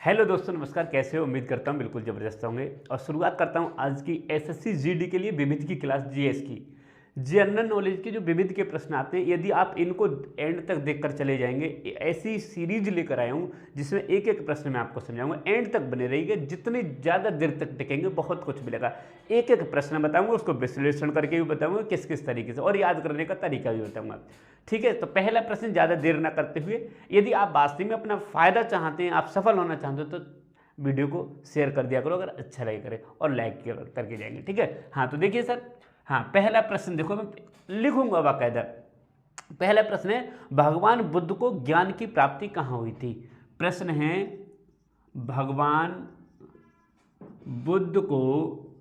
Hello दोस्तों, नमस्कार। कैसे हो? उम्मीद करता हूँ बिल्कुल ज़बरदस्त होंगे। और शुरुआत करता हूँ आज की एसएससी जीडी के लिए विविध की क्लास जीएस की। जनरल नॉलेज के जो विविध के प्रश्न आते हैं, यदि आप इनको एंड तक देखकर चले जाएंगे, ऐसी सीरीज लेकर आया हूँ जिसमें एक एक प्रश्न मैं आपको समझाऊंगा। एंड तक बने रहिएगा, जितनी ज़्यादा देर तक टिकेंगे बहुत कुछ मिलेगा। एक एक प्रश्न बताऊंगा, उसको विश्लेषण करके भी बताऊंगा किस किस तरीके से, और याद करने का तरीका भी बताऊंगा। ठीक है, तो पहला प्रश्न ज़्यादा देर ना करते हुए, यदि आप वास्तव में अपना फ़ायदा चाहते हैं, आप सफल होना चाहते हो, तो वीडियो को शेयर कर दिया करो अगर अच्छा लगे करे, और लाइक करके जाएंगे। ठीक है, हाँ तो देखिए सर, हाँ पहला प्रश्न देखो, मैं लिखूंगा बाकायदा। पहला प्रश्न है, भगवान बुद्ध को ज्ञान की प्राप्ति कहाँ हुई थी? प्रश्न है, भगवान बुद्ध को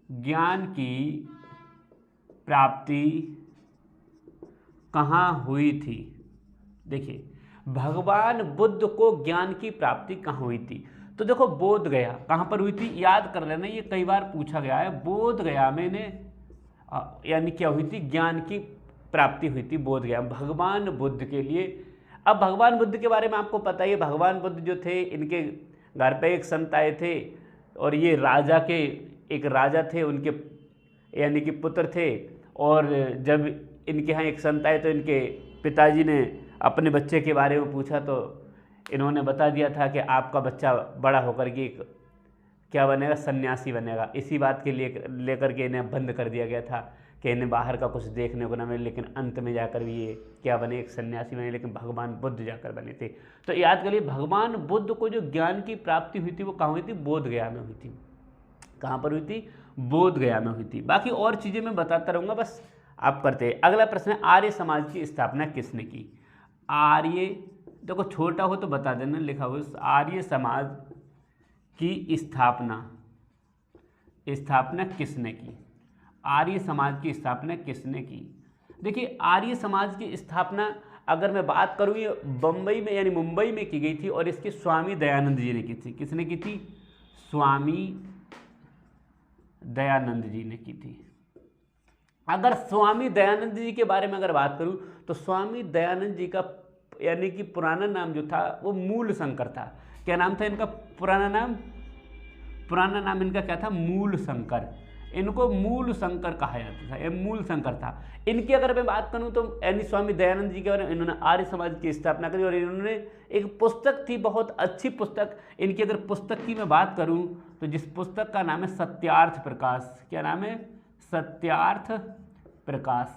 ज्ञान की प्राप्ति कहाँ हुई थी? देखिए, भगवान बुद्ध को ज्ञान की प्राप्ति कहाँ हुई थी? तो देखो, बोध गया कहाँ पर हुई थी, याद कर लेना, ये कई बार पूछा गया है। बोध गया में ने यानी क्या हुई थी? ज्ञान की प्राप्ति हुई थी बोध गया, भगवान बुद्ध के लिए। अब भगवान बुद्ध के बारे में आपको पता ही है, भगवान बुद्ध जो थे, इनके घर पे एक संत आए थे, और ये राजा के एक राजा थे, उनके यानी कि पुत्र थे। और जब इनके यहाँ एक संत आए तो इनके पिताजी ने अपने बच्चे के बारे में पूछा, तो इन्होंने बता दिया था कि आपका बच्चा बड़ा होकर के क्या बनेगा? सन्यासी बनेगा। इसी बात के लिए लेकर के इन्हें बंद कर दिया गया था कि इन्हें बाहर का कुछ देखने को ना मिले, लेकिन अंत में जाकर भी ये क्या बने? एक सन्यासी बने, लेकिन भगवान बुद्ध जाकर बने थे। तो याद करिए, भगवान बुद्ध को जो ज्ञान की प्राप्ति हुई थी वो कहाँ हुई थी? बोध गया में हुई थी। कहाँ पर हुई थी? बोध गया में हुई थी। बाकी और चीज़ें मैं बताता रहूँगा, बस आप करते हैं। अगला प्रश्न है, आर्य समाज की स्थापना किसने की? आर्य, देखो छोटा हो तो बता देना, लिखा हो। आर्य समाज की स्थापना किसने की? आर्य समाज की स्थापना किसने की? देखिए, आर्य समाज की स्थापना अगर मैं बात करूँ, ये बम्बई में यानी मुंबई में की गई थी, और इसके स्वामी दयानंद जी ने की थी। किसने की थी? स्वामी दयानंद जी ने की थी। अगर स्वामी दयानंद जी के बारे में अगर बात करूं, तो स्वामी दयानंद जी का यानी कि पुराना नाम जो था वो मूल शंकर था। क्या नाम था इनका? पुराना नाम इनका क्या था? मूल शंकर। इनको मूल शंकर कहा जाता था, ये मूल शंकर था। इनकी अगर मैं बात करूं तो यानी स्वामी दयानंद जी के बारे में, इन्होंने आर्य समाज की स्थापना करी, और इन्होंने एक पुस्तक थी, बहुत अच्छी पुस्तक इनकी। अगर पुस्तक की मैं बात करूं तो जिस पुस्तक का नाम है सत्यार्थ प्रकाश। क्या नाम है? सत्यार्थ प्रकाश।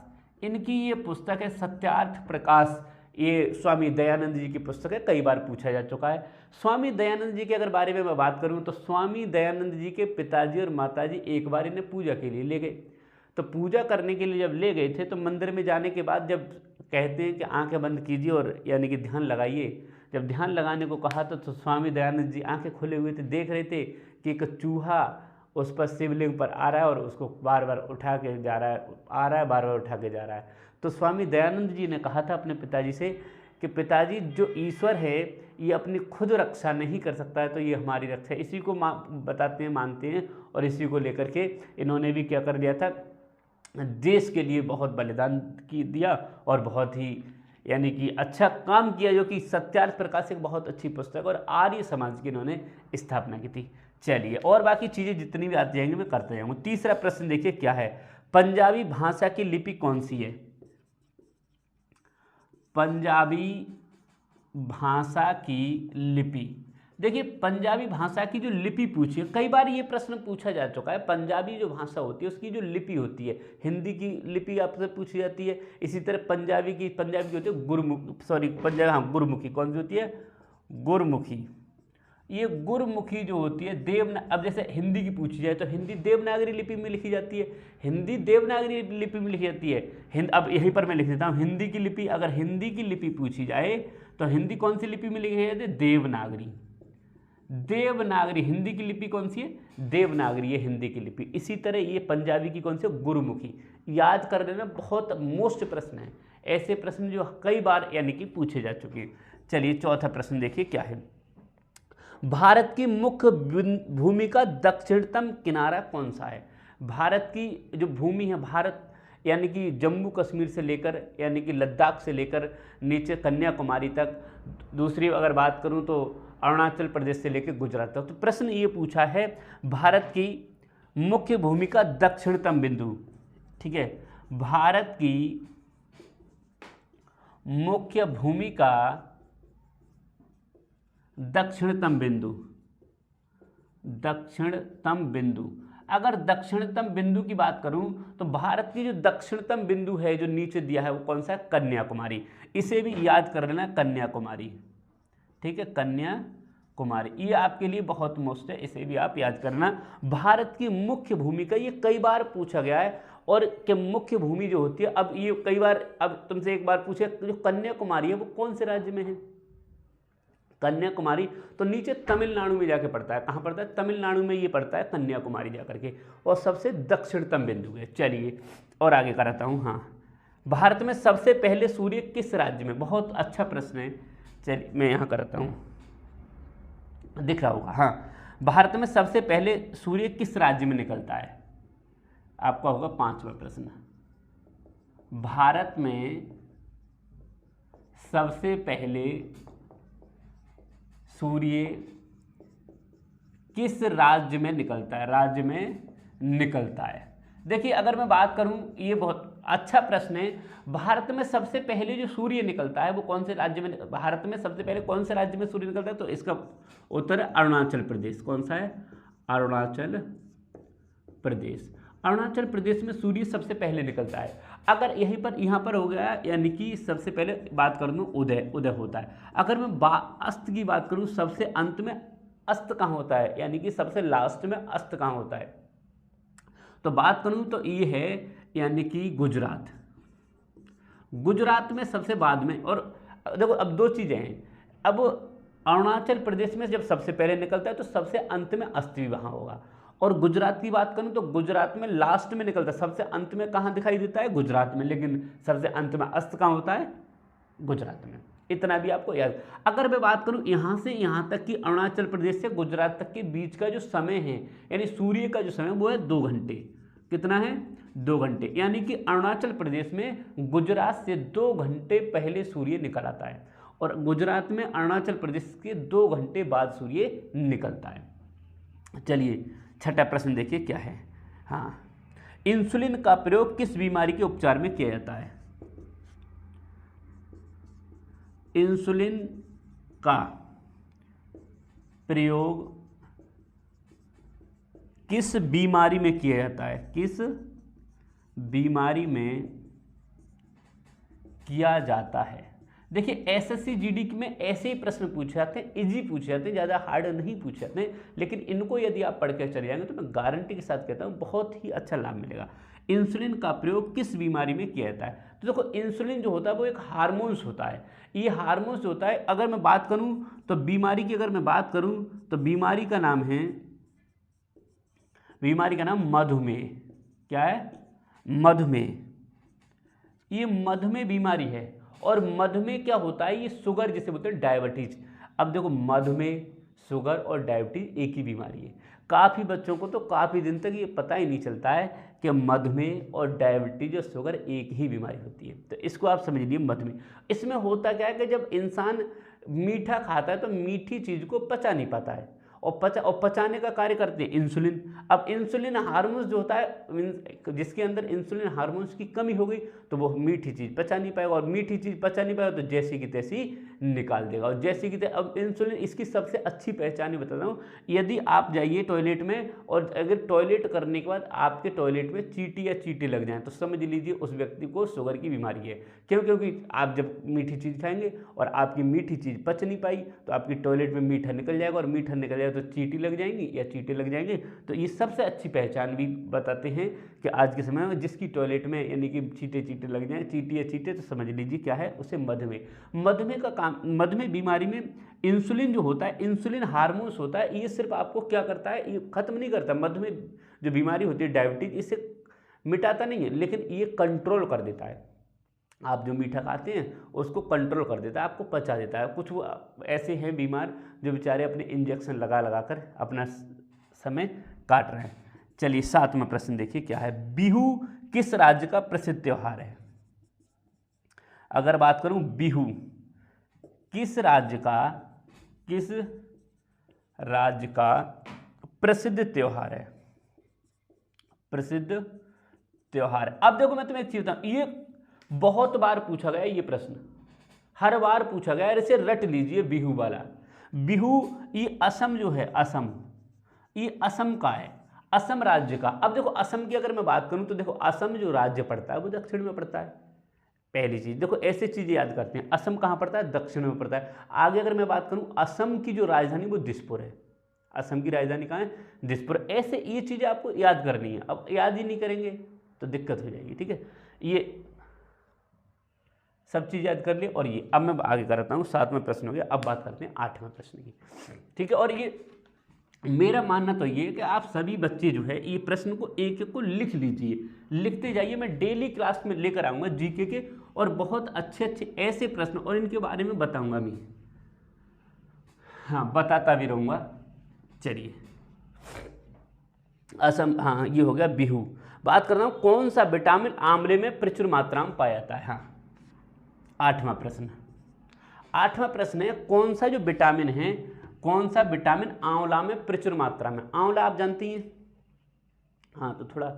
इनकी ये पुस्तक है सत्यार्थ प्रकाश। ये स्वामी दयानंद जी की पुस्तक है, कई बार पूछा जा चुका है। स्वामी दयानंद जी के अगर बारे में मैं बात करूं तो स्वामी दयानंद जी के पिताजी और माताजी एक बार इन्हें पूजा के लिए ले गए। तो पूजा करने के लिए जब ले गए थे, तो मंदिर में जाने के बाद जब कहते हैं कि आंखें बंद कीजिए और यानी कि ध्यान लगाइए, जब ध्यान लगाने को कहा तो स्वामी दयानंद जी आंखें खुले हुए थे, देख रहे थे कि एक चूहा उस पर शिवलिंग पर आ रहा है और उसको बार बार उठा के जा रहा है, आ रहा है, बार बार उठा के जा रहा है। तो स्वामी दयानंद जी ने कहा था अपने पिताजी से कि पिताजी, जो ईश्वर है ये अपनी खुद रक्षा नहीं कर सकता है, तो ये हमारी रक्षा है। इसी को बताते हैं, मानते हैं, और इसी को लेकर के इन्होंने भी क्या कर दिया था? देश के लिए बहुत बलिदान दिया, और बहुत ही यानी कि अच्छा काम किया, जो कि सत्यार्थ प्रकाश एक बहुत अच्छी पुस्तक, और आर्य समाज की इन्होंने स्थापना की थी। चलिए, और बाकी चीज़ें जितनी भी आती जाएंगी मैं करते जाऊँगा। तीसरा प्रश्न देखिए क्या है, पंजाबी भाषा की लिपि कौन सी है? पंजाबी भाषा की लिपि। देखिए, पंजाबी भाषा की जो लिपि पूछी है, कई बार ये प्रश्न पूछा जा चुका है। पंजाबी जो भाषा होती है उसकी जो लिपि होती है, हिंदी की लिपि आपसे पूछी जाती है, इसी तरह पंजाबी की होती है गुरमुखी। कौन सी होती है? गुरमुखी। ये गुरमुखी जो होती है अब जैसे हिंदी की पूछी जाए तो हिंदी देवनागरी लिपि में लिखी जाती है, हिंदी देवनागरी लिपि में लिखी जाती है। अब यहीं पर मैं लिख देता हूँ हिंदी की लिपि। अगर हिंदी की लिपि पूछी जाए तो हिंदी कौन सी लिपि में लिखी जाती है? देवनागरी। देवनागरी हिंदी की लिपि कौन सी है? देवनागरी है हिंदी की लिपि। इसी तरह ये पंजाबी की कौन सी है? गुरमुखी। याद कर लेना, बहुत मोस्ट प्रश्न है, ऐसे प्रश्न जो कई बार यानी कि पूछे जा चुके हैं। चलिए, चौथा प्रश्न देखिए क्या है, भारत की मुख्य भूमि का दक्षिणतम किनारा कौन सा है? भारत की जो भूमि है, भारत यानी कि जम्मू कश्मीर से लेकर यानी कि लद्दाख से लेकर नीचे कन्याकुमारी तक, दूसरी अगर बात करूं तो अरुणाचल प्रदेश से लेकर गुजरात तक। तो प्रश्न ये पूछा है भारत की मुख्य भूमि का दक्षिणतम बिंदु, ठीक है, भारत की मुख्य भूमि का दक्षिणतम बिंदु, दक्षिणतम बिंदु। अगर दक्षिणतम बिंदु की बात करूं तो भारत की जो दक्षिणतम बिंदु है जो नीचे दिया है वो कौन सा है, कन्याकुमारी। इसे भी याद कर लेना, कन्याकुमारी, ठीक है, कन्याकुमारी, ये आपके लिए बहुत मोस्ट है, इसे भी आप याद करना। भारत की मुख्य भूमि का ये कई बार पूछा गया है, और कि मुख्य भूमि जो होती है, अब ये कई बार, अब तुमसे एक बार पूछे जो कन्याकुमारी है वो कौन से राज्य में है, कन्याकुमारी, तो नीचे तमिलनाडु में जाके पड़ता है। कहाँ पड़ता है, तमिलनाडु में ये पड़ता है कन्याकुमारी जाकर के, और सबसे दक्षिणतम बिंदु है। चलिए और आगे कराता हूँ। हाँ, भारत में सबसे पहले सूर्य किस राज्य में, बहुत अच्छा प्रश्न है। चलिए मैं यहाँ कराता हूँ, दिख रहा होगा। हाँ, भारत में सबसे पहले सूर्य किस राज्य में निकलता है, आपका होगा 5वां प्रश्न। भारत में सबसे पहले सूर्य किस राज्य में निकलता है, राज्य में निकलता है। देखिए अगर मैं बात करूं, ये बहुत अच्छा प्रश्न है, भारत में सबसे पहले जो सूर्य निकलता है वो कौन से राज्य में, भारत में सबसे पहले कौन से राज्य में सूर्य निकलता है, तो इसका उत्तर है अरुणाचल प्रदेश। कौन सा है, अरुणाचल प्रदेश। अरुणाचल प्रदेश में सूर्य सबसे पहले निकलता है। अगर यहीं पर यहाँ पर हो गया, यानी कि सबसे पहले बात कर दूँ उदय, उदय होता है। अगर मैं अस्त की बात करूँ, सबसे अंत में अस्त कहाँ होता है, यानी कि सबसे लास्ट में अस्त कहाँ होता है, तो बात करूँ तो ये है यानी कि गुजरात, गुजरात में सबसे बाद में। और देखो अब दो चीज़ें हैं, अब अरुणाचल प्रदेश में जब सबसे पहले निकलता है तो सबसे अंत में अस्त भी वहाँ होगा, और गुजरात की बात करूं तो गुजरात में लास्ट में निकलता है, सबसे अंत में कहाँ दिखाई देता है, गुजरात में, लेकिन सबसे अंत में अस्त कहाँ होता है, गुजरात में। इतना भी आपको याद। अगर मैं बात करूं यहाँ से यहाँ तक कि अरुणाचल प्रदेश से गुजरात तक के बीच का जो समय है, यानी सूर्य का जो समय वो है 2 घंटे। कितना है, 2 घंटे, यानी कि अरुणाचल प्रदेश में गुजरात से 2 घंटे पहले सूर्य निकल आता है, और गुजरात में अरुणाचल प्रदेश के 2 घंटे बाद सूर्य निकलता है। चलिए छठा प्रश्न देखिए क्या है। हाँ, इंसुलिन का प्रयोग किस बीमारी के उपचार में किया जाता है, इंसुलिन का प्रयोग किस बीमारी में किया जाता है, किस बीमारी में किया जाता है। देखिए एसएससी जीडी में ऐसे ही प्रश्न पूछे जाते हैं, इजी पूछे जाते हैं, ज़्यादा हार्ड नहीं पूछे जाते हैं, लेकिन इनको यदि आप पढ़ के चले जाएंगे तो मैं गारंटी के साथ कहता हूँ बहुत ही अच्छा लाभ मिलेगा। इंसुलिन का प्रयोग किस बीमारी में किया जाता है, तो देखो इंसुलिन जो होता है वो एक हार्मोन्स होता है, ये हार्मोन्स होता है। अगर मैं बात करूँ तो बीमारी की, अगर मैं बात करूँ तो बीमारी का नाम है, बीमारी का नाम मधुमेह। क्या है, मधुमेह, ये मधुमेह बीमारी है। और मधुमेह क्या होता है, ये शुगर जिसे बोलते हैं डायबिटीज। अब देखो मधुमेह, शुगर और डायबिटीज एक ही बीमारी है। काफ़ी बच्चों को तो काफ़ी दिन तक ये पता ही नहीं चलता है कि मधुमेह और डायबिटीज और शुगर एक ही बीमारी होती है। तो इसको आप समझ लीजिए मधुमेह। इसमें होता क्या है कि जब इंसान मीठा खाता है तो मीठी चीज़ को पचा नहीं पाता है, और पचाने का कार्य करते हैं इंसुलिन। अब इंसुलिन हार्मोन्स जो होता है, जिसके अंदर इंसुलिन हार्मोन्स की कमी हो गई तो वो मीठी चीज़ पचा नहीं पाएगा, और मीठी चीज़ पचा नहीं पाएगा तो जैसी की तैसी निकाल देगा, और जैसी की तैसी। अब इंसुलिन, इसकी सबसे अच्छी पहचान बताता हूँ। यदि आप जाइए टॉयलेट में, और अगर टॉयलेट करने के बाद आपके टॉयलेट में चींटी या चींटे लग जाएँ तो समझ लीजिए उस व्यक्ति को शुगर की बीमारी है। क्यों, क्योंकि आप जब मीठी चीज़ खाएंगे और आपकी मीठी चीज़ पच नहीं पाई तो आपकी टॉयलेट में मीठा निकल जाएगा, और मीठा निकल जाएगा तो चींटी लग जाएंगी या चींटे लग जाएंगे। तो ये सबसे अच्छी पहचान भी बताते हैं कि आज के समय में जिसकी टॉयलेट में यानी कि चींटे लग जाएं, चींटी या चींटे, तो समझ लीजिए क्या है, उसे मधुमेह। मधुमेह का काम, मधुमेह बीमारी में इंसुलिन जो होता है, इंसुलिन हार्मोन्स होता है, ये सिर्फ आपको क्या करता है, ये खत्म नहीं करता। मधुमेह जो बीमारी होती है डायबिटीज, इसे मिटाता नहीं है, लेकिन ये कंट्रोल कर देता है। आप जो मीठा खाते हैं उसको कंट्रोल कर देता है, आपको पचा देता है। कुछ वो ऐसे हैं बीमार जो बेचारे अपने इंजेक्शन लगा लगा कर अपना समय काट रहे हैं। चलिए 7वां प्रश्न देखिए क्या है, बिहू किस राज्य का प्रसिद्ध त्योहार है। अगर बात करूं बिहू किस राज्य का, किस राज्य का प्रसिद्ध त्योहार है, प्रसिद्ध त्योहार है। अब देखो मैं तुम्हें एक चीज बताऊं, ये बहुत बार पूछा गया ये प्रश्न, हर बार पूछा गया, इसे रट लीजिए बिहू वाला। बिहू ये असम जो है, असम, ये असम का है, असम राज्य का। अब देखो असम की अगर मैं बात करूं तो देखो असम जो राज्य पड़ता है वो दक्षिण में पड़ता है, पहली चीज। देखो ऐसी चीजें याद करते हैं, असम कहां पड़ता है, दक्षिण में पड़ता है। आगे अगर मैं बात करूं, असम की जो राजधानी वो दिसपुर है, असम की राजधानी कहां है, दिसपुर। ऐसे ये चीजें आपको याद करनी है, अब याद ही नहीं करेंगे तो दिक्कत हो जाएगी, ठीक है। ये सब चीज याद कर लिए। और ये अब मैं आगे करता हूँ, 7वां प्रश्न हो गया, अब बात करते हैं 8वें प्रश्न की, ठीक है। और ये मेरा मानना तो ये है कि आप सभी बच्चे जो है ये प्रश्न को एक एक को लिख लीजिए, लिखते जाइए। मैं डेली क्लास में लेकर आऊंगा जीके के, और बहुत अच्छे अच्छे ऐसे प्रश्न, और इनके बारे में बताऊंगा मैं, हाँ बताता भी रहूंगा। चलिए असम, हाँ ये हो गया बिहू। बात कर रहा हूं कौन सा विटामिन आंवले में प्रचुर मात्रा में पाया जाता है, हाँ 8वां प्रश्न। 8वां प्रश्न है कौन सा जो विटामिन है, कौन सा विटामिन आंवला में प्रचुर मात्रा में, आंवला आप जानती हैं, हाँ तो थोड़ा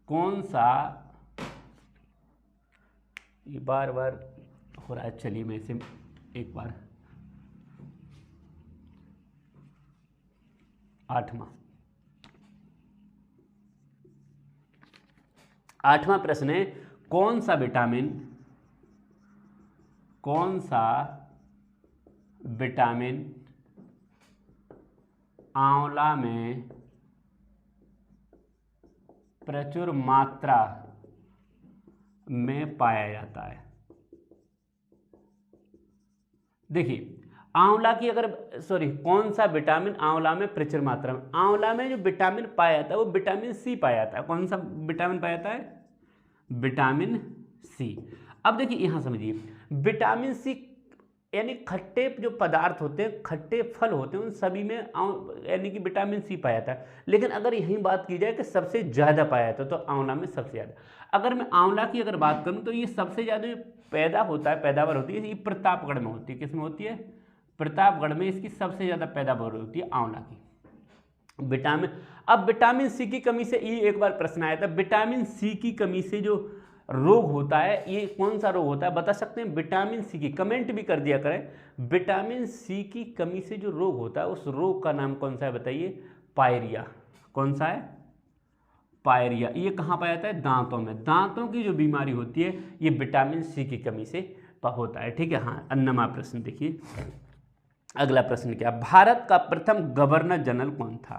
कौन सा, ये बार बार हो रहा है, चलिए मैं इसे एक बार, 8वां प्रश्न है कौन सा विटामिन, कौन सा विटामिन आंवला में प्रचुर मात्रा में पाया जाता है। देखिए आंवला की अगर, सॉरी, कौन सा विटामिन आंवला में प्रचुर मात्रा में, आंवला में जो विटामिन पाया जाता है वो विटामिन सी पाया जाता है। कौन सा विटामिन पाया जाता है, विटामिन सी। अब देखिए यहां समझिए, विटामिन सी यानी खट्टे जो पदार्थ होते हैं, खट्टे फल होते हैं, उन सभी में यानी कि विटामिन सी पाया जाता है। लेकिन अगर यही बात की जाए कि सबसे ज्यादा पाया जाता है तो आंवला में सबसे ज्यादा। अगर मैं आंवला की अगर बात करूं तो ये सबसे ज्यादा पैदा होता है, पैदावार होती है, ये प्रतापगढ़ में होती है। किसमें होती है, प्रतापगढ़ में इसकी सबसे ज्यादा पैदावार होती है आंवला की। विटामिन, अब विटामिन सी की कमी से, ये एक बार प्रश्न आया था, विटामिन सी की कमी से जो रोग होता है, ये कौन सा रोग होता है बता सकते हैं, विटामिन सी की, कमेंट भी कर दिया करें। विटामिन सी की कमी से जो रोग होता है उस रोग का नाम कौन सा है बताइए, पायरिया। कौन सा है, पायरिया। ये कहाँ पाया जाता है, दांतों में। दांतों की जो बीमारी होती है ये विटामिन सी की कमी से होता है, ठीक है। हाँ 9वां प्रश्न देखिए, अगला प्रश्न क्या, भारत का प्रथम गवर्नर जनरल कौन था,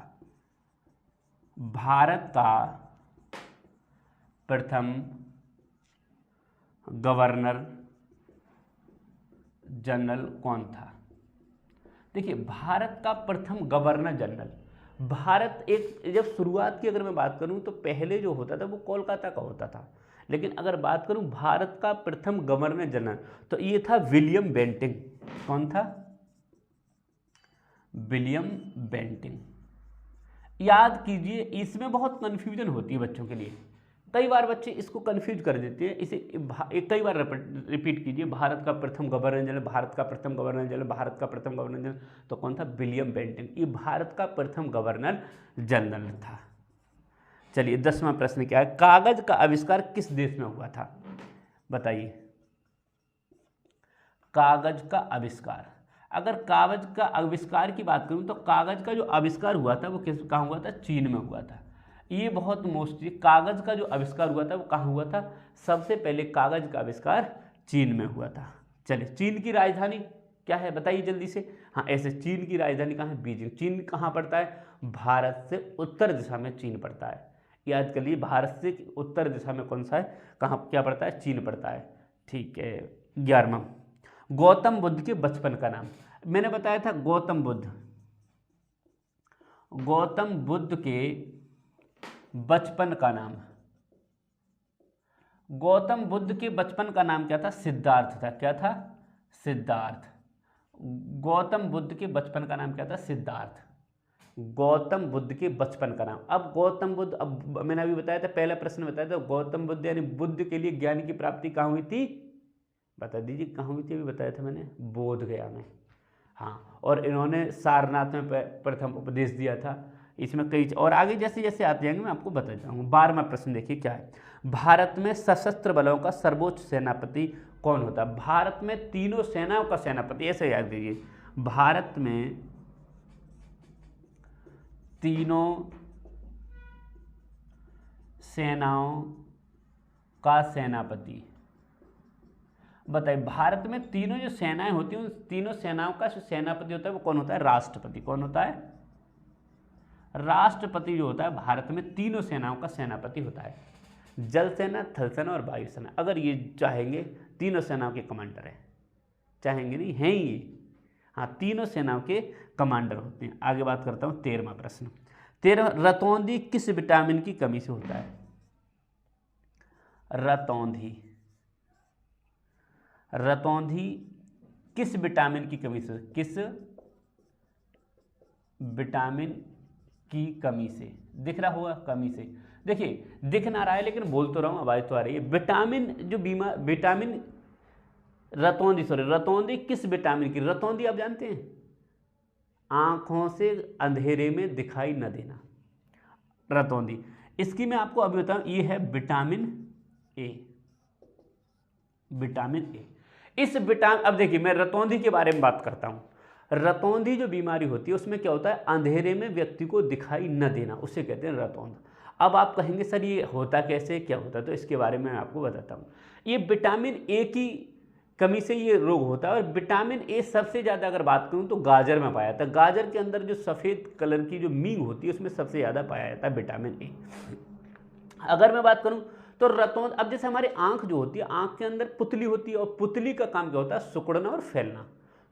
भारत का प्रथम गवर्नर जनरल कौन था। देखिए भारत का प्रथम गवर्नर जनरल, भारत एक जब शुरुआत की अगर मैं बात करूं तो पहले जो होता था वो कोलकाता का होता था, लेकिन अगर बात करूं भारत का प्रथम गवर्नर जनरल तो ये था विलियम बेंटिंग। कौन था, विलियम बेंटिंग। याद कीजिए, इसमें बहुत कंफ्यूजन होती है बच्चों के लिए, कई बार बच्चे इसको कंफ्यूज कर देते हैं। इसे कई बार रिपीट कीजिए, भारत का प्रथम गवर्नर जनरल, भारत का प्रथम गवर्नर जनरल, भारत का प्रथम गवर्नर जनरल, तो कौन था, विलियम बेंटिंग। ये भारत का प्रथम गवर्नर जनरल था। चलिए 10वां प्रश्न क्या है, कागज का आविष्कार किस देश में हुआ था बताइए, कागज का आविष्कार। अगर कागज का आविष्कार की बात करूं तो कागज का जो आविष्कार हुआ था वो कहाँ हुआ था, चीन में हुआ था। ये बहुत मोस्टली कागज का जो आविष्कार हुआ था वो कहाँ हुआ था, सबसे पहले कागज का आविष्कार चीन में हुआ था। चलिए चीन की राजधानी क्या है बताइए जल्दी से। हाँ ऐसे चीन की राजधानी कहाँ है, बीजिंग। चीन कहाँ पड़ता है, भारत से उत्तर दिशा में चीन पड़ता है। याद कर लिए, भारत से उत्तर दिशा में कौन सा है, कहाँ क्या पड़ता है, चीन पड़ता है, ठीक है। 11वां, गौतम बुद्ध के बचपन का नाम। मैंने बताया था गौतम बुद्ध, गौतम बुद्ध के बचपन का नाम, गौतम बुद्ध के बचपन का नाम क्या था, सिद्धार्थ था। क्या था, सिद्धार्थ। गौतम बुद्ध के बचपन का नाम क्या था, सिद्धार्थ। गौतम बुद्ध के बचपन का नाम। अब गौतम बुद्ध, अब मैंने अभी बताया था, पहला प्रश्न बताया था, गौतम बुद्ध यानी बुद्ध के लिए ज्ञान की प्राप्ति कहाँ हुई थी, बता दीजिए कहाँ हुई थी, अभी बताया था मैंने, बोध गया में। हाँ, और इन्होंने सारनाथ में प्रथम उपदेश दिया था। इसमें कई और आगे जैसे जैसे आते जाएंगे मैं आपको बता जाऊँगा। 12वां प्रश्न देखिए क्या है, भारत में सशस्त्र बलों का सर्वोच्च सेनापति कौन होता है? भारत में तीनों सेनाओं का सेनापति, ऐसे याद कीजिए, भारत में तीनों सेनाओं का सेनापति। बताइए, भारत में तीनों जो सेनाएं होती हैं उन तीनों सेनाओं का जो सेनापति होता है वो कौन होता है? राष्ट्रपति। कौन होता है? राष्ट्रपति जो होता है भारत में तीनों सेनाओं का सेनापति होता है, जल सेना, थल सेना और वायु सेना। अगर ये चाहेंगे तीनों सेनाओं के कमांडर हैं, चाहेंगे नहीं, हैं ये, हाँ, तीनों सेनाओं के कमांडर होते हैं। आगे बात करता हूँ 13वां प्रश्न। 13, रतौंधी किस विटामिन की कमी से होता है? रतौंधी, रतौंधी किस विटामिन की कमी से, किस विटामिन की कमी से? दिख रहा होगा कमी से, देखिए दिख ना रहा है लेकिन बोल तो रहा हूँ, आवाज तो आ रही है। विटामिन जो विटामिन रतौंधी, सॉरी, रतौंधी किस विटामिन की? रतौंधी आप जानते हैं, आंखों से अंधेरे में दिखाई न देना, रतौंधी। इसकी मैं आपको अभी बताऊं, ये है विटामिन ए, विटामिन ए। इस विटामिन, अब देखिए मैं रतौंधी के बारे में बात करता हूं। रतौंधी जो बीमारी होती है उसमें क्या होता है? अंधेरे में व्यक्ति को दिखाई न देना, उसे कहते हैं रतौंध। अब आप कहेंगे सर ये होता कैसे, क्या होता है? तो इसके बारे में मैं आपको बताता हूँ। ये विटामिन ए की कमी से ये रोग होता है। और विटामिन ए सबसे ज़्यादा अगर बात करूँ तो गाजर में पाया जाता है। गाजर के अंदर जो सफ़ेद कलर की जो मींग होती है उसमें सबसे ज़्यादा पाया जाता है विटामिन ए। अगर मैं बात करूँ तो रतौंध, अब जैसे हमारी आँख जो होती है, आँख के अंदर पुतली होती है और पुतली का काम क्या होता है? सिकुड़ना और फैलना,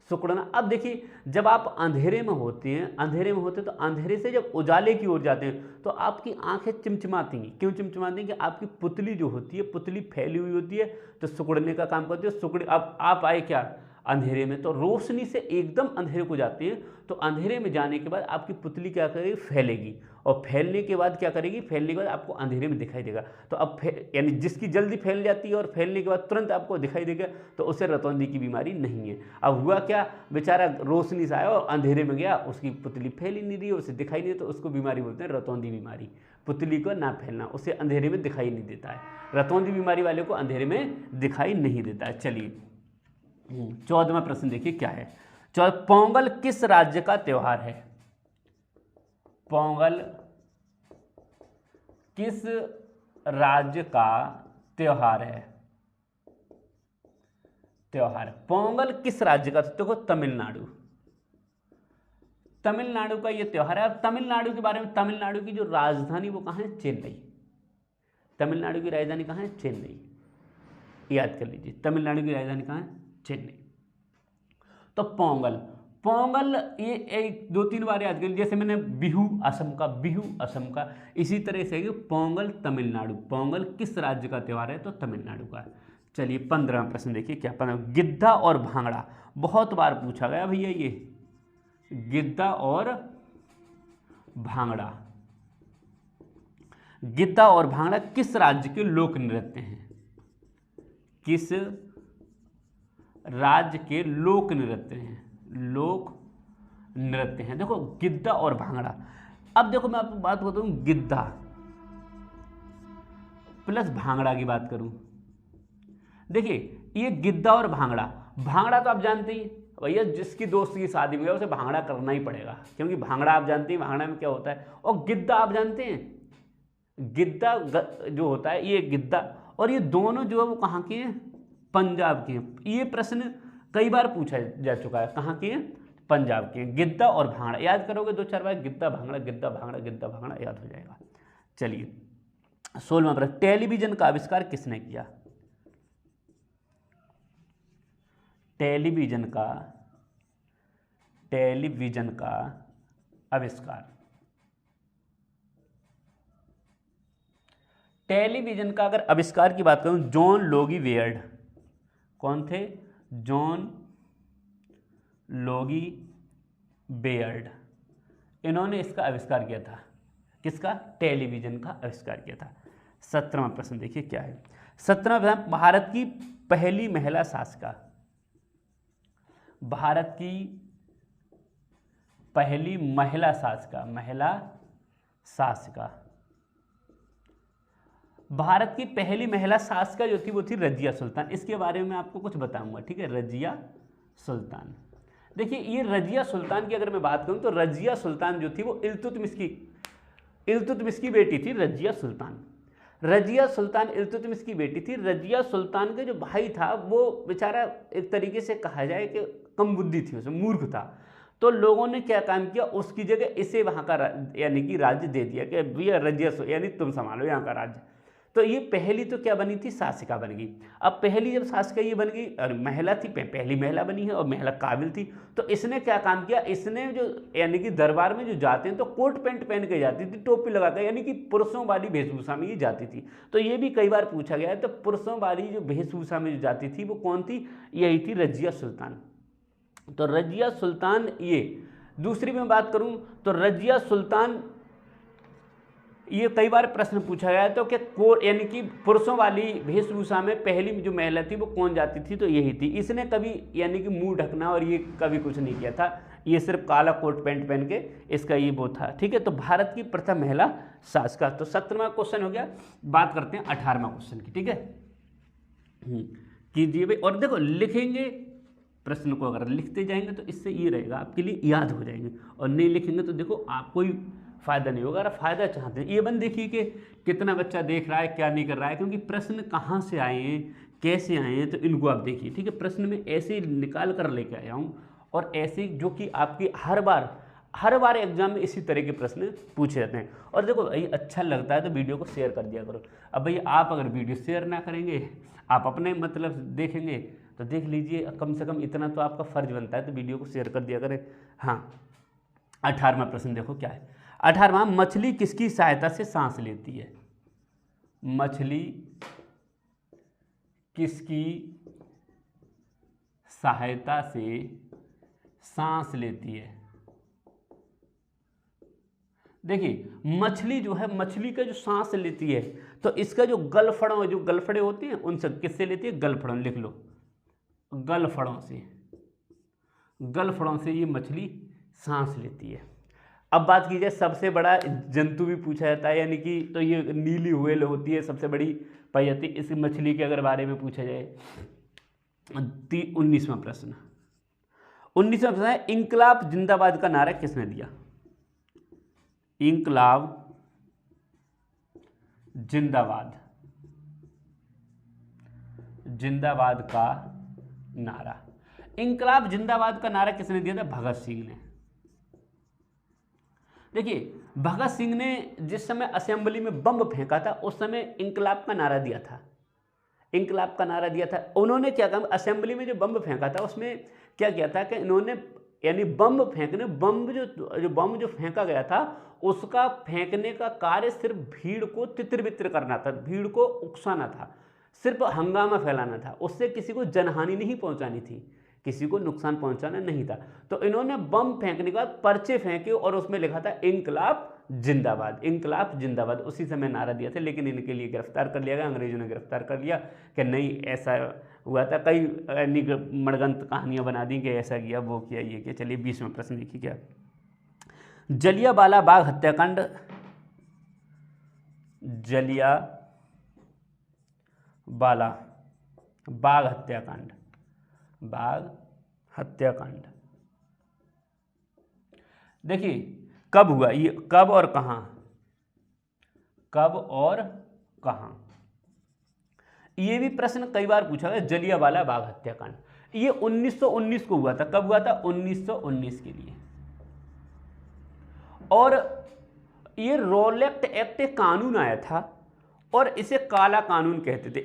सिकुड़ना। अब देखिए जब आप अंधेरे में होते हैं, अंधेरे में होते हैं तो अंधेरे से जब उजाले की ओर जाते हैं तो आपकी आंखें चिमचिमाती हैं। क्यों चिमचिमाती हैं? कि आपकी पुतली जो होती है, पुतली फैली हुई होती है तो सिकुड़ने का काम करती है। सिकुड़, अब आप आए क्या अंधेरे में, तो रोशनी से एकदम अंधेरे को जाते हैं, तो अंधेरे में जाने के बाद आपकी पुतली क्या करेगी? फैलेगी, और फैलने के बाद क्या करेगी? फैलने के बाद आपको अंधेरे में दिखाई देगा। तो अब यानी जिसकी जल्दी फैल जाती है और फैलने के बाद तुरंत आपको दिखाई देगा, तो उसे रतौंधी की बीमारी नहीं है। अब हुआ क्या, बेचारा रोशनी से आया और अंधेरे में गया, उसकी पुतली फैल ही नहीं रही, उसे दिखाई नहीं, तो उसको बीमारी बोलते हैं रतौंधी बीमारी। पुतली को ना फैलना, उसे अंधेरे में दिखाई नहीं देता है। रतौंधी बीमारी वाले को अंधेरे में दिखाई नहीं देता है। चलिए 14वां प्रश्न देखिए क्या है। पोंगल किस राज्य का त्योहार है? पोंगल किस राज्य का त्योहार है? त्योहार पोंगल किस राज्य का? देखो तमिलनाडु, तमिलनाडु का ये त्योहार है। अब तमिलनाडु के बारे में, तमिलनाडु की जो राजधानी वो कहाँ है? चेन्नई। तमिलनाडु की राजधानी कहाँ है? चेन्नई, याद कर लीजिए, तमिलनाडु की राजधानी कहाँ है? चेन्नई। तो पोंगल, पोंगल ये एक 2-3 बार याद कर लीजिए। जैसे मैंने बिहू असम का, बिहू असम का, इसी तरह से पोंगल तमिलनाडु। पोंगल किस राज्य का त्यौहार है? तो तमिलनाडु का। चलिए 15वां प्रश्न देखिए क्या, 15, गिद्धा और भांगड़ा बहुत बार पूछा गया भैया। ये गिद्धा और भांगड़ा, गिद्धा और भांगड़ा किस राज्य के लोक नृत्य हैं? किस राज्य के लोक नृत्य हैं? लोक नृत्य हैं। देखो गिद्धा और भांगड़ा। अब देखो मैं आपको बात बताऊं, गिद्धा प्लस भांगड़ा की बात करूं, देखिए ये गिद्धा और भांगड़ा। भांगड़ा तो आप जानते ही भैया, जिसकी दोस्त की शादी में गया उसे भांगड़ा करना ही पड़ेगा, क्योंकि भांगड़ा आप जानते हैं भांगड़ा में क्या होता है। और गिद्धा आप जानते हैं, गिद्धा जो होता है, ये गिद्धा और ये दोनों जो है वो कहाँ के हैं? पंजाब के हैं। ये प्रश्न कई बार पूछा जा चुका है, कहाँ के हैं? पंजाब के हैं। गिद्धा और भांगड़ा याद करोगे 2-4 बार, गिद्धा भांगड़ा, गिद्धा भांगड़ा, गिद्धा भांगड़ा, याद हो जाएगा। चलिए 16वां प्रश्न, टेलीविजन का आविष्कार किसने किया? टेलीविजन का आविष्कार, टेलीविजन का अगर आविष्कार की बात करूं, जॉन लोगी बेयर्ड। कौन थे? John Logie Baird. इन्होंने इसका आविष्कार किया था। किसका? टेलीविजन का आविष्कार किया था। 17वां प्रश्न देखिए क्या है। 17वां प्रश्न, भारत की पहली महिला शासिका, भारत की पहली महिला शासिका, भारत की पहली महिला शासिका जो थी वो थी रजिया सुल्तान। इसके बारे में आपको कुछ बताऊंगा, ठीक है। रजिया सुल्तान, देखिए ये रजिया सुल्तान की अगर मैं बात करूं तो रजिया सुल्तान जो थी वो इल्तुतमिश की बेटी थी। रजिया सुल्तान इल्तुतमिश की बेटी थी। रजिया सुल्तान के जो भाई था वो बेचारा एक तरीके से कहा जाए कि कम बुद्धि थी, उसमें मूर्ख था। तो लोगों ने क्या काम किया, उसकी जगह इसे वहाँ का यानी कि राज्य दे दिया कि भैया रजिया यानी तुम संभालो यहाँ का राज्य। तो ये पहली तो क्या बनी थी, शासिका बन गई। अब पहली जब शासिका ये बन गई और महिला थी, पहली महिला बनी है और महिला काबिल थी, तो इसने क्या काम किया, इसने जो यानी कि दरबार में जो जाते हैं तो कोट पैंट पहन के जाती थी, टोपी लगाकर, यानी कि पुरुषों वाली वेशभूषा में ये जाती थी। तो ये भी कई बार पूछा गया है, तो पुरुषों वाली जो वेशभूषा में जो जाती थी वो कौन थी, यही थी रजिया सुल्तान। तो रजिया सुल्तान ये। दूसरी में बात करूं तो रजिया सुल्तान, ये कई बार प्रश्न पूछा गया है, तो कि यानी कि पुरुषों वाली वेशभूषा में पहली जो महिला थी वो कौन जाती थी, तो यही थी। इसने कभी यानी कि मुंह ढकना और ये कभी कुछ नहीं किया था, ये सिर्फ काला कोट पैंट पहन के इसका ये वो था, ठीक है। तो भारत की प्रथम महिला शासिका। तो 17वां क्वेश्चन हो गया। बात करते हैं 18वां क्वेश्चन की, ठीक है। कीजिए भाई, और देखो लिखेंगे प्रश्न को, अगर लिखते जाएंगे तो इससे ये रहेगा आपके लिए याद हो जाएंगे, और नहीं लिखेंगे तो देखो आपको ही फायदा नहीं होगा। अगर फायदा चाहते हैं, ये बन देखिए कि कितना बच्चा देख रहा है, क्या नहीं कर रहा है, क्योंकि प्रश्न कहाँ से आए हैं, कैसे आए हैं, तो इनको आप देखिए, ठीक है। प्रश्न में ऐसे निकाल कर लेके आया हूँ, और ऐसे जो कि आपकी हर बार एग्जाम में इसी तरह के प्रश्न पूछे जाते हैं। और देखो भाई अच्छा लगता है तो वीडियो को शेयर कर दिया करो। अब भाई आप अगर वीडियो शेयर ना करेंगे, आप अपने मतलब देखेंगे, तो देख लीजिए कम से कम इतना तो आपका फर्ज बनता है, तो वीडियो को शेयर कर दिया करें। हाँ, 18वां प्रश्न देखो क्या है। 18वां, मछली किसकी सहायता से सांस लेती है। मछली किसकी सहायता से सांस लेती है। देखिए मछली जो है, मछली का जो सांस लेती है, तो इसका जो गलफड़े होते हैं उनसे किससे लेती है, गलफड़ों, लिख लो, गलफड़ों से ये मछली सांस लेती है। अब बात की जाए सबसे बड़ा जंतु भी पूछा जाता है, यानी कि तो ये नीली व्हेल होती है, सबसे बड़ी पाई जाती है। इस मछली के अगर बारे में पूछा जाए 19वां प्रश्न है, इंकलाब जिंदाबाद का नारा किसने दिया। इंकलाब जिंदाबाद का नारा, इंकलाब जिंदाबाद का नारा किसने दिया था, भगत सिंह ने। देखिए भगत सिंह ने जिस समय असेंबली में बम फेंका था उस समय इंकलाब का नारा दिया था, उन्होंने क्या कहा, असेंबली में जो बम फेंका था उसमें क्या किया था कि इन्होंने यानी बम जो फेंका गया था उसका फेंकने का कार्य सिर्फ भीड़ को तितर-बितर करना था, भीड़ को उकसाना था, सिर्फ हंगामा फैलाना था, उससे किसी को जनहानि नहीं पहुंचानी थी, किसी को नुकसान पहुंचाना नहीं था। तो इन्होंने बम फेंकने के बाद पर्चे फेंके और उसमें लिखा था इंकलाब जिंदाबाद, उसी समय नारा दिया था। लेकिन इनके लिए गिरफ्तार कर लिया गया, अंग्रेजों ने गिरफ्तार कर लिया कि नहीं ऐसा हुआ था। कई मणगंत कहानियां बना दी कि ऐसा किया, वो किया, ये किया। चलिए 20वां प्रश्न देखिए क्या, जलियांवाला बाग हत्याकांड, जलियांवाला बाग हत्याकांड देखिए कब हुआ, ये कब और कहां, ये भी प्रश्न कई बार पूछा गया। जलियांवाला बाग हत्याकांड ये 1919 को हुआ था। कब हुआ था, 1919 के लिए। और ये रोलेक्ट एक्ट एक कानून आया था और इसे काला कानून कहते थे।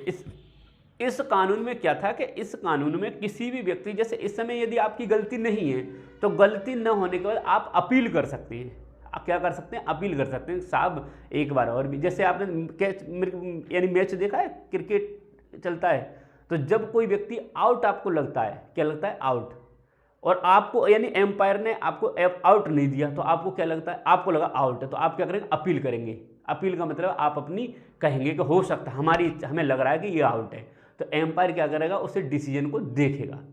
इस कानून में क्या था कि इस कानून में किसी भी व्यक्ति, जैसे इस समय यदि आपकी गलती नहीं है तो गलती न होने के बाद आप अपील कर सकते हैं। आप क्या कर सकते हैं, अपील कर सकते हैं। साहब एक बार और भी, जैसे आपने यानी मैच देखा है, क्रिकेट चलता है, तो जब कोई व्यक्ति आउट आपको लगता है, क्या लगता है, आउट, और आपको यानी एम्पायर ने आपको आउट नहीं दिया तो आपको क्या लगता है, आपको लगा आउट है, तो आप क्या करेंगे, अपील करेंगे। अपील का मतलब आप अपनी कहेंगे कि हो सकता है हमें लग रहा है कि ये आउट है, तो एम्पायर क्या करेगा, उसे डिसीजन को देखेगा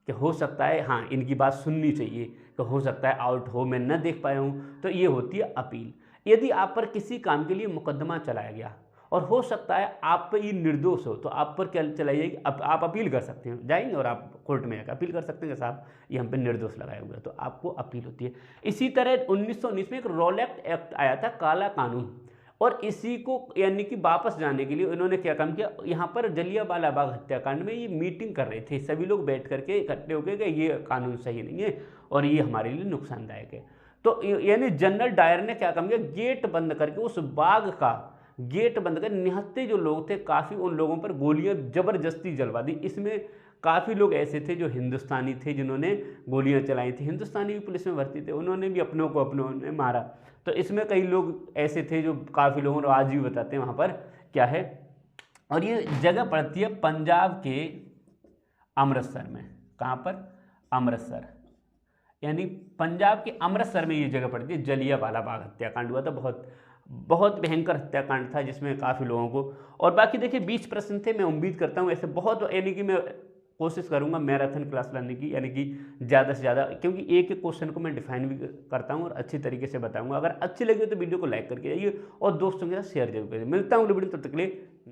कि हो सकता है हाँ इनकी बात सुननी चाहिए, कि हो सकता है आउट हो, मैं न देख पाया हूँ, तो ये होती है अपील। यदि आप पर किसी काम के लिए मुकदमा चलाया गया और हो सकता है आप पर ये निर्दोष हो, तो आप पर क्या चलाई जाएगी, आप अपील कर सकते हैं, जाएंगे और आप कोर्ट में जाकर अपील कर सकते हैं कि साहब ये हम पे निर्दोष लगाया हुआ है, तो आपको अपील होती है। इसी तरह 1919 में एक रॉलेट एक्ट आया था, काला कानून, और इसी को यानी कि वापस जाने के लिए उन्होंने क्या काम किया, यहाँ पर जलियांवाला बाग हत्याकांड में ये मीटिंग कर रहे थे सभी लोग बैठ करके इकट्ठे होकर कि ये कानून सही नहीं है और ये हमारे लिए नुकसानदायक है। तो यानी जनरल डायर ने क्या काम किया, गेट बंद करके उस बाग का गेट बंद कर निहत्थे जो लोग थे काफ़ी, उन लोगों पर गोलियां ज़बरदस्ती जलवा दी। इसमें काफ़ी लोग ऐसे थे जो हिंदुस्तानी थे जिन्होंने गोलियां चलाई थी, हिंदुस्तानी भी पुलिस में भर्ती थे, उन्होंने भी अपनों ने मारा। तो इसमें कई लोग ऐसे थे जो काफ़ी लोगों ने आज भी बताते हैं वहाँ पर क्या है। और ये जगह पड़ती है पंजाब के अमृतसर में। कहाँ पर? अमृतसर, यानी पंजाब के अमृतसर में ये जगह पड़ती है। जलियांवाला बाग हत्याकांड हुआ था, बहुत भयंकर हत्याकांड था जिसमें काफ़ी लोगों को। और बाकी देखिए 20 प्रश्न थे, मैं उम्मीद करता हूँ ऐसे बहुत, यानी कि मैं कोशिश करूंगा मैराथन क्लास लाने की, यानी कि ज़्यादा से ज़्यादा, क्योंकि एक एक क्वेश्चन को मैं डिफाइन भी करता हूँ और अच्छी तरीके से बताऊंगा। अगर अच्छी लगी तो वीडियो को लाइक करके जाइए और दोस्तों के साथ शेयर जरूर करिए। मिलता हूँ वीडियो, तब तक के लिए।